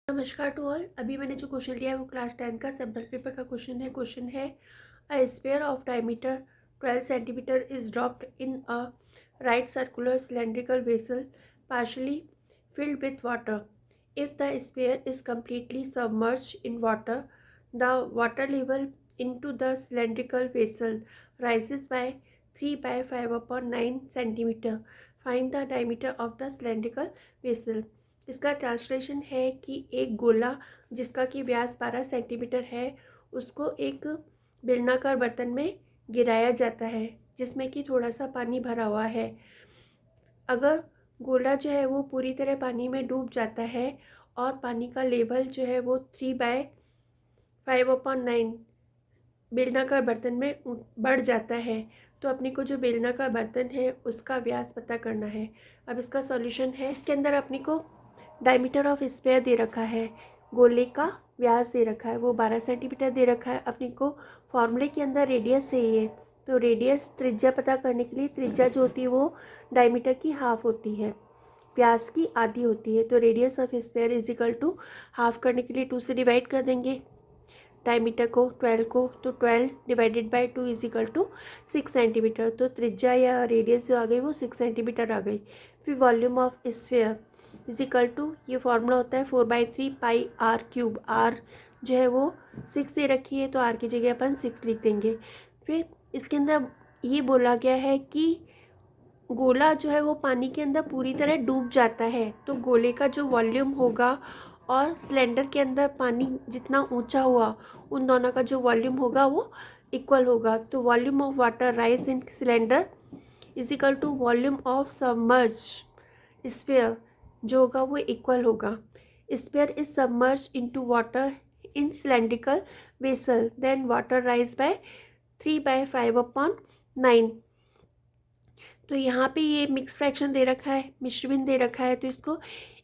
नमस्कार to all. अभी मैंने जो क्वेश्चन लिया है वो क्लास 10 का सैम्पल पेपर का क्वेश्चन है a sphere of diameter 12 centimetre is dropped in a right circular cylindrical vessel partially filled with water. If the sphere is completely submerged in water, the water level into the cylindrical vessel rises by 3 by 5 upon 9 centimeter. Find the diameter of the cylindrical vessel. इसका translation है कि एक गोला जिसका कि व्यास 12 centimetre है उसको एक बेलनाकार बर्तन में गिराया जाता है जिसमें कि थोड़ा सा पानी भरा हुआ है। अगर गोला जो है वो पूरी तरह पानी में डूब जाता है और पानी का लेवल जो है वो 3/5/9 बेलनाकार बर्तन में बढ़ जाता है तो अपने को जो बेलनाकार बर्तन है उसका व्यास पता करना है। अब इसका सॉल्यूशन है, इसके अंदर अपने को डायमीटर ऑफ स्फीयर दे रखा है, गोले का व्यास दे रखा है वो 12 सेंटीमीटर दे रखा है। अपने को फॉर्मूले के अंदर रेडियस चाहिए तो रेडियस त्रिज्या पता करने के लिए त्रिज्या जो होती है वो डायमीटर की हाफ होती है, व्यास की आधी होती है। तो radius of sphere is equal to half करने के लिए 2 से डिवाइड कर देंगे डायमीटर को 12 को, तो 12 divided by 2 is equal to 6 centimetre. तो त्रिज्या या रेडियस जो आ गई वो 6 सेंटीमीटर आ गई। फिर volume of sphere is equal to, ये फॉर्मूला होता है 4/3 पाई आर क्यूब। आर जो है वो 6 दे रखी है तो आर की जगह अपन 6 लिख देंगे। फिर इसके अंदर ये बोला गया है कि गोला जो है वो पानी के अंदर पूरी तरह डूब जाता है तो गोले का जो वॉल्यूम होगा और सिलेंडर के अंदर पानी जितना ऊंचा हुआ उन दोनों का जो वॉल्यूम होगा वो इक्वल होगा। तो volume of water rise in cylinder is equal to volume of submerge sphere जो होगा वो इक्वल होगा। Sphere is submerge into water in cylindrical vessel then water rise by 3/5/9। तो यहाँ पे ये मिक्स फ्रैक्शन दे रखा है, मिश्र भिन्न दे रखा है तो इसको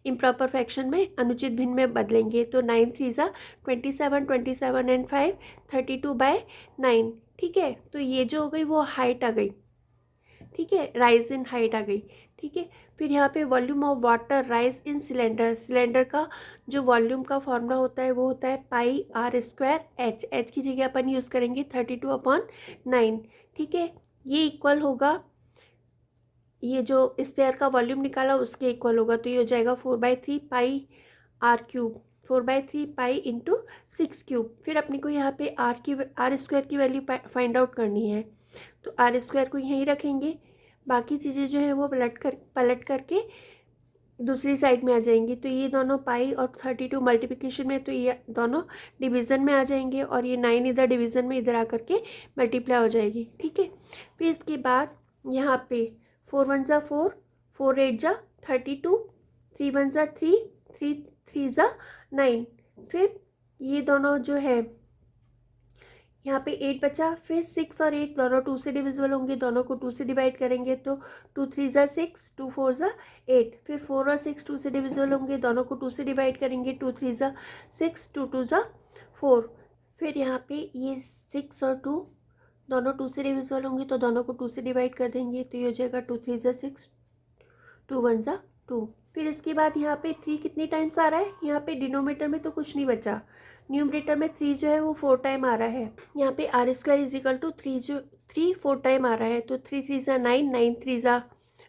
इम्प्रॉपर फ्रैक्शन में अनुचित भिन्न में बदलेंगे। तो 9 3 27, 27 एंड 5 32/9। ठीक है, तो ये जो हो गई वो हाइट आ गई, ठीक है, राइज इन हाइट आ गई। ठीक है, फिर यहाँ पे volume of water rise in cylinder, cylinder का जो वॉल्यूम का फॉर्मूला होता है वो होता है पाई आर स्क्वायर एच, एच की जगह अपन यूज़ करेंगे 32/9। ठीक है, ये इक्वल होगा, ये जो स्फीयर का वॉल्यूम निकाला उसके इक्वल होगा तो ये हो जाएगा 4/3 pi r cube, 4/3 pi into 6 cube. फिर अपने को यहाँ पे आर स्क्वायर की वैल्यू फाइंड आउट करनी है तो आर स्क्वायर को यहीं रखेंगे, बाकी चीज़ें जो है वो पलट करके दूसरी साइड में आ जाएंगी। तो ये दोनों पाई और 32 मल्टीप्लिकेशन में तो ये दोनों डिवीज़न में आ जाएंगे और ये 9 इधर डिवीज़न में इधर आकर के मल्टीप्लाई हो जाएगी। ठीक है, फिर इसके बाद यहाँ पे 4 1 ज़ा 4, 4 8 ज़ा 32, 3 1 ज़ा 3, 3 3 ज़ा 9। फिर ये दोनों जो है यहाँ पे 8 बचा, फिर 6 और 8 दोनों 2 से डिविजिबल होंगे, दोनों को 2 से डिवाइड करेंगे तो 2 3 ज़ा 6, 2 4 ज़ा 8। फिर 4 और 6 2 से डिविजिबल होंगे, दोनों को 2 से डिवाइड करेंगे, 2 3 ज़ा 6, 2 2 ज़ा 4। फिर यहाँ पे ये 6 और 2 दोनों 2 से डिविजिबल होंगे तो दोनों को 2 से डिवाइड कर देंगे तो ये हो जाएगा 2 3 ज़ा 6, 2 1 ज़ा 2। फिर इसके बाद यहाँ पे 3 कितने टाइम्स आ रहा है, यहाँ पे डिनोमीटर में तो कुछ नहीं बचा, न्यूमरेटर में 3 जो है वो 4 टाइम आ रहा है। यहाँ पे are square is equal to 3 जो 3 4 टाइम आ रहा है तो 3 3 ज़ा 9, 9 3 ज़ा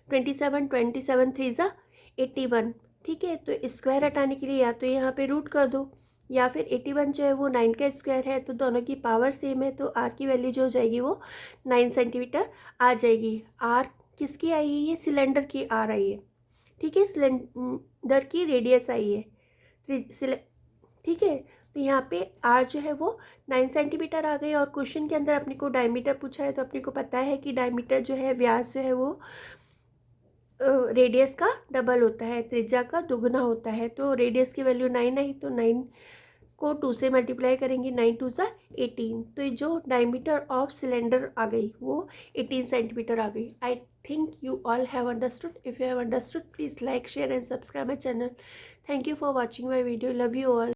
27, 27 3 ज़ा 81। ठीक है, तो स्क्वायर हटाने के लिए या तो यहाँ पे रूट कर दो या फिर 81 जो है वो 9 का स्क्वायर है तो दोनों की पावर सेम है तो आर की वैल्यू जो हो जाएगी वो 9 सेंटीमीटर आ जाएगी। आर किसकी आई है, ये सिलेंडर की आर आई है। ठीक है, सिलेंडर की रेडियस आई है। ठीक है, तो यहाँ पे आर जो है वो 9 सेंटीमीटर आ गई और क्वेश्चन के अंदर अपने को डायमीटर पूछा है तो अपने को पता है कि डायमीटर जो है व्यास जो है वो रेडियस का डबल होता है, त्रिज्या का दुगना होता है। तो रेडियस की वैल्यू 9 आई तो 9 को 2 से मल्टीप्लाई करेंगे, 9 2 ज़ा 18। तो जो डायमीटर ऑफ सिलेंडर आ गई वो 18 सेंटीमीटर आ गई। I think you all have understood. If you have understood please like share and subscribe my channel. Thank you for watching my video. Love you all.